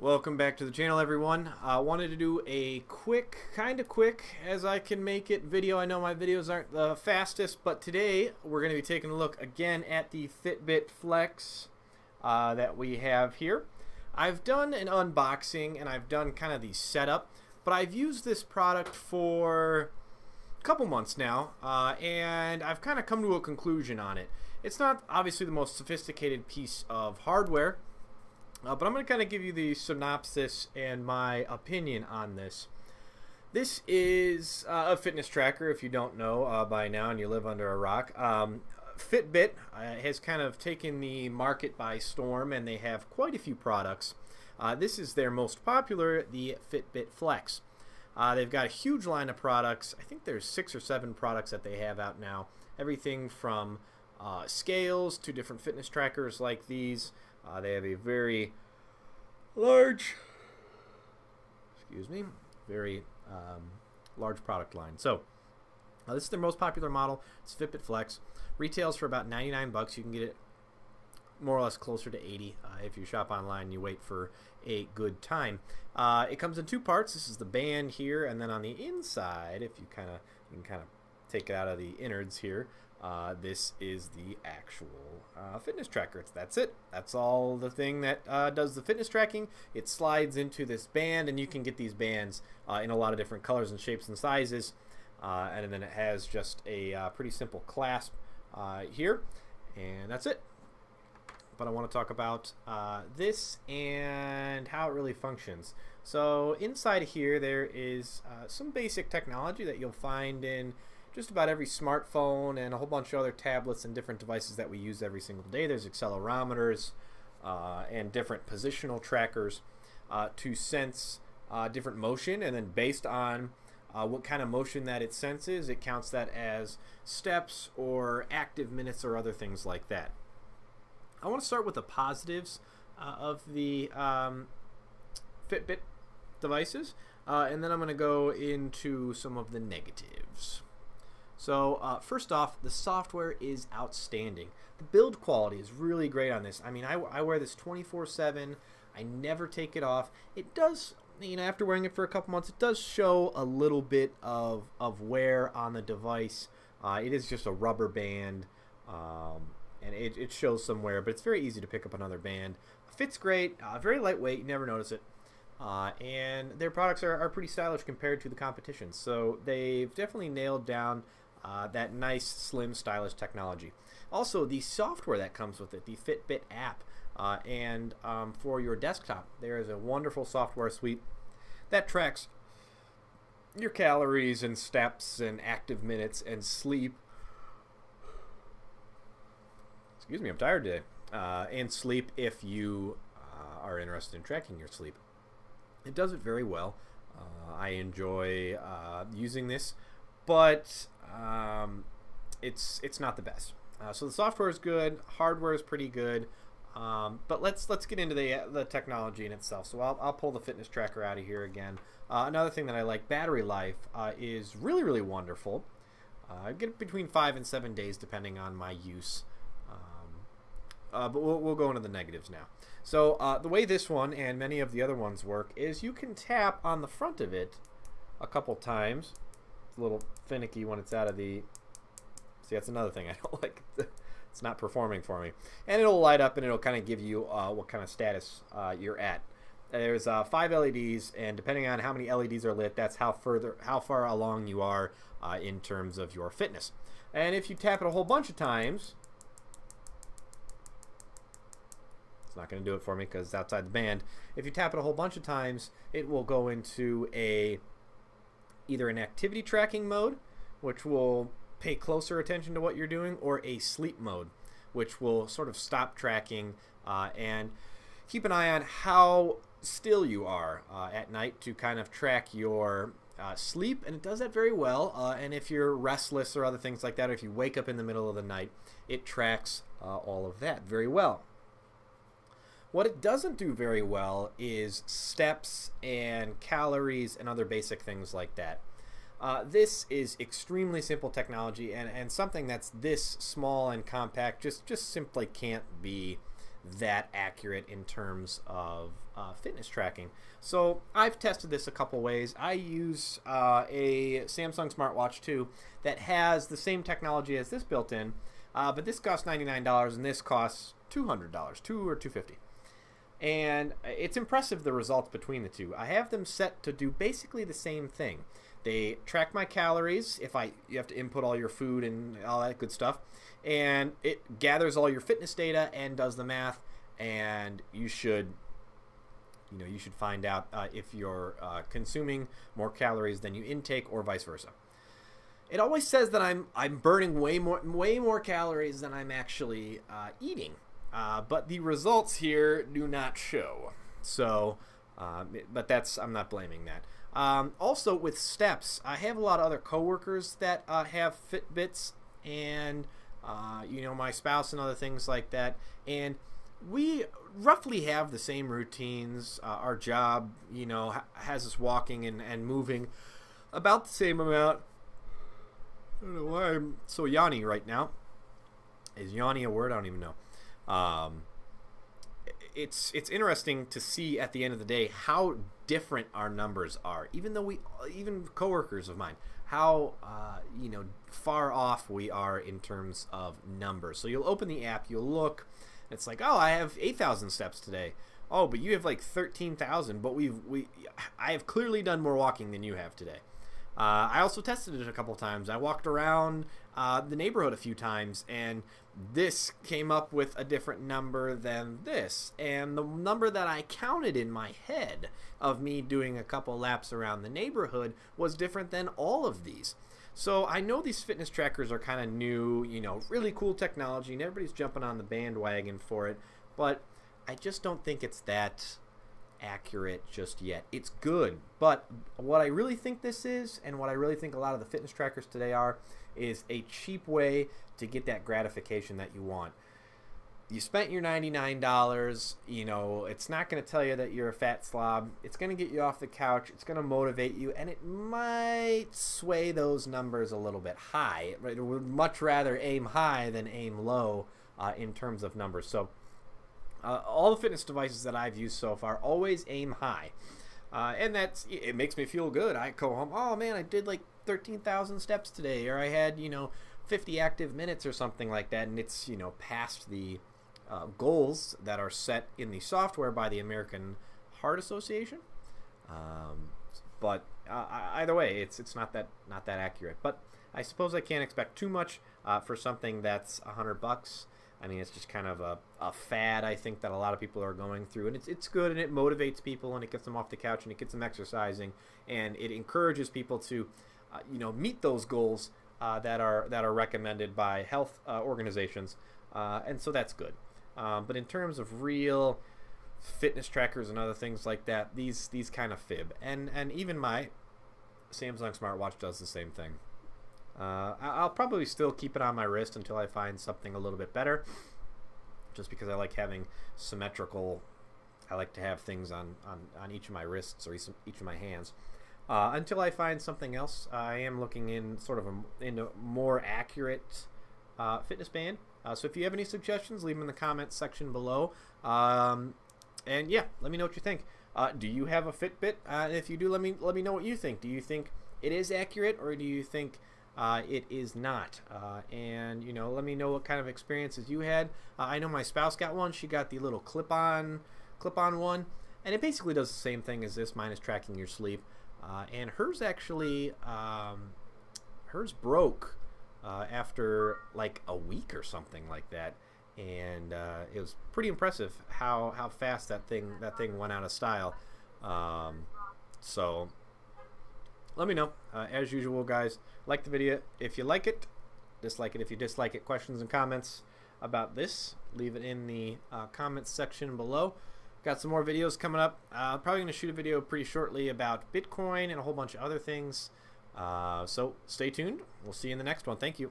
Welcome back to the channel, everyone. I wanted to do a kind of quick as I can make it video. I know my videos aren't the fastest, but today we're going to be taking a look again at the Fitbit Flex that we have here. I've done an unboxing and I've done kind of the setup, but I've used this product for a couple months now, and I've kind of come to a conclusion on it. It's not obviously the most sophisticated piece of hardware, but I'm going to kind of give you the synopsis and my opinion on this. This is a fitness tracker, if you don't know by now and you live under a rock. Fitbit has kind of taken the market by storm, and they have quite a few products. This is their most popular, the Fitbit Flex. They've got a huge line of products. I think there's 6 or 7 products that they have out now. Everything from scales to different fitness trackers like these. They have a very large, very large product line. So this is their most popular model. It's Fitbit Flex. Retails for about 99 bucks. You can get it more or less closer to 80 if you shop online and you wait for a good time. It comes in 2 parts. This is the band here, and then on the inside, if you can kind of take it out of the innards here, this is the actual fitness tracker. That's it. That's all the thing that does the fitness tracking. It slides into this band, and you can get these bands in a lot of different colors and shapes and sizes. And then it has just a pretty simple clasp here, and that's it. But I want to talk about this and how it really functions. So inside here there is some basic technology that you'll find in just about every smartphone and a whole bunch of other tablets and different devices that we use every single day. There's accelerometers and different positional trackers to sense different motion, and then based on what kind of motion that it senses, it counts that as steps or active minutes or other things like that. I want to start with the positives of the Fitbit devices, and then I'm going to go into some of the negatives. So first off, the software is outstanding. The build quality is really great on this. I mean, I wear this 24/7. I never take it off. It does, you know, after wearing it for a couple months, it does show a little bit of wear on the device. It is just a rubber band, and it shows some wear, but it's very easy to pick up another band. Fits great, very lightweight, you never notice it. And their products are pretty stylish compared to the competition. So they've definitely nailed down that nice, slim, stylish technology. Also, the software that comes with it, the Fitbit app, and for your desktop, there is a wonderful software suite that tracks your calories and steps and active minutes and sleep. Excuse me, I'm tired today. And sleep if you are interested in tracking your sleep. It does it very well. I enjoy using this, but it's not the best. So the software is good, hardware is pretty good, but let's get into the technology in itself. So I'll pull the fitness tracker out of here again. Another thing that I like, battery life is really wonderful. I get between 5 and 7 days depending on my use. But we'll go into the negatives now. So the way this one and many of the other ones work is you can tap on the front of it a couple times. It's a little finicky when it's out of the... See, that's another thing I don't like. It's not performing for me. And it'll light up and it'll kind of give you what kind of status you're at. There's 5 LEDs, and depending on how many LEDs are lit, that's how far along you are in terms of your fitness. And if you tap it a whole bunch of times... Not going to do it for me because it's outside the band. If you tap it a whole bunch of times, it will go into either an activity tracking mode, which will pay closer attention to what you're doing, or a sleep mode, which will sort of stop tracking and keep an eye on how still you are at night to kind of track your sleep, and it does that very well. And if you're restless or other things like that, or if you wake up in the middle of the night, it tracks all of that very well. What it doesn't do very well is steps and calories and other basic things like that. This is extremely simple technology, and something that's this small and compact just simply can't be that accurate in terms of fitness tracking. So I've tested this a couple ways. I use a Samsung smartwatch too that has the same technology as this built in, but this costs $99 and this costs $200, $2 or $250. And it's impressive the results between the two. I have them set to do basically the same thing. They track my calories if you have to input all your food and all that good stuff, and it gathers all your fitness data and does the math, and you should find out if you're consuming more calories than you intake or vice versa. It always says that I'm burning way more calories than I'm actually eating. But the results here do not show. So, but I'm not blaming that. Also with steps, I have a lot of other coworkers that have Fitbits, and my spouse and other things like that, and we roughly have the same routines. Our job, has us walking and moving about the same amount. I don't know why I'm so yawny right now. Is yawny a word? I don't even know. It's interesting to see at the end of the day how different our numbers are, even coworkers of mine, how far off we are in terms of numbers. So you'll open the app, you'll look, it's like, oh, I have 8,000 steps today. Oh, but you have like 13,000, but I have clearly done more walking than you have today. I also tested it a couple times. I walked around the neighborhood a few times, and this came up with a different number than this. And the number that I counted in my head of me doing a couple laps around the neighborhood was different than all of these. So I know these fitness trackers are kind of new, really cool technology, and everybody's jumping on the bandwagon for it, but I just don't think it's that accurate just yet. It's good, but what I really think this is, and what I really think a lot of the fitness trackers today are, is a cheap way to get that gratification that you want. You spent your $99, it's not going to tell you that you're a fat slob. It's going to get you off the couch. It's going to motivate you, and it might sway those numbers a little bit high. Right? It would much rather aim high than aim low in terms of numbers. So all the fitness devices that I've used so far always aim high, and it makes me feel good. I go home, oh man, I did like 13,000 steps today, or I had 50 active minutes or something like that, and it's past the goals that are set in the software by the American Heart Association. But either way, it's not that accurate. But I suppose I can't expect too much for something that's $100. I mean, it's just kind of a fad, I think, that a lot of people are going through, and it's good, and it motivates people, and it gets them off the couch, and it gets them exercising, and it encourages people to meet those goals that are recommended by health organizations, and so that's good. But in terms of real fitness trackers and other things like that, these kind of fib, and even my Samsung smartwatch does the same thing. I'll probably still keep it on my wrist until I find something a little bit better, just because I like having symmetrical. I like to have things on each of my wrists or each of my hands. Until I find something else, I am looking in sort of into a more accurate fitness band. So if you have any suggestions, leave them in the comments section below. And yeah, let me know what you think. Do you have a Fitbit? If you do, let me know what you think. Do you think it is accurate, or do you think it is not? And let me know what kind of experiences you had. I know my spouse got one. She got the little clip-on one, and it basically does the same thing as this, minus tracking your sleep. And hers actually, hers broke after like a week or something like that, and it was pretty impressive how fast that thing went out of style. So let me know. As usual, guys, like the video if you like it, dislike it if you dislike it. Questions and comments about this, leave it in the comments section below. Got some more videos coming up. Probably going to shoot a video pretty shortly about Bitcoin and a whole bunch of other things. So stay tuned. We'll see you in the next one. Thank you.